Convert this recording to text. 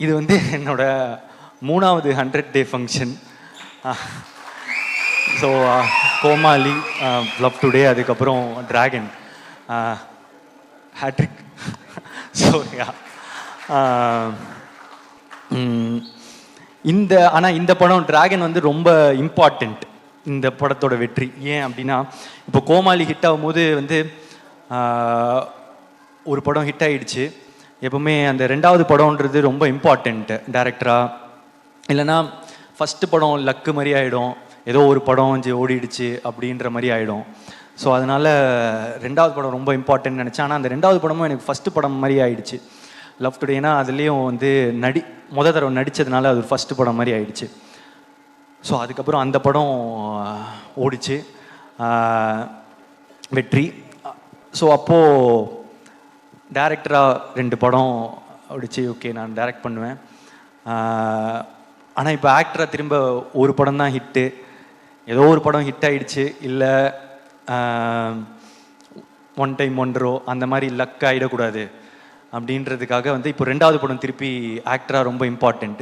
இது வந்து என்னோட 3வது 100 டே ஃபங்க்ஷன். ஸோ கோமாளி, லவ் டுடே, அதுக்கப்புறம் டிராகன், ஹேட்ரிக். ஸோ இந்த படம் டிராகன் வந்து ரொம்ப இம்பார்ட்டண்ட் இந்த படத்தோட வெற்றி. ஏன் அப்படின்னா, இப்போ கோமாளி ஹிட் ஆகும்போது வந்து ஒரு படம் ஹிட் ஆகிடுச்சு. எப்பவுமே அந்த 2வது படம்ன்றது ரொம்ப இம்பார்ட்டண்ட்டு டேரக்டராக. இல்லைன்னா ஃபஸ்ட்டு படம் லக்கு மாதிரி ஆகிடும், ஏதோ ஒரு படம் ஓடிடுச்சு அப்படின்ற மாதிரி ஆகிடும். ஸோ அதனால் 2வது படம் ரொம்ப இம்பார்ட்டன்ட் நினச்சேன். ஆனால் அந்த 2வது படமும் எனக்கு ஃபஸ்ட்டு படம் மாதிரி ஆகிடுச்சு, லவ் டுடேனா. அதுலேயும் வந்து தடவை நடித்ததுனால அது ஃபஸ்ட்டு படம் மாதிரி ஆகிடுச்சு. ஸோ அதுக்கப்புறம் அந்த படம் ஓடிச்சு, வெற்றி. ஸோ அப்போது டேரக்டராக 2 படம் ஓடிச்சு. ஓகே, நான் டைரக்ட் பண்ணுவேன். ஆனால் இப்போ ஆக்டராக திரும்ப ஒரு படம் தான் ஹிட்டு. ஏதோ ஒரு படம் ஹிட் ஆகிடுச்சு, இல்லை ஒன் டைம் ஒன்றோ அந்த மாதிரி லக் ஆகிடக்கூடாது அப்படின்றதுக்காக வந்து இப்போ 2வது படம் திருப்பி ஆக்டராக ரொம்ப இம்பார்ட்டண்ட்டு.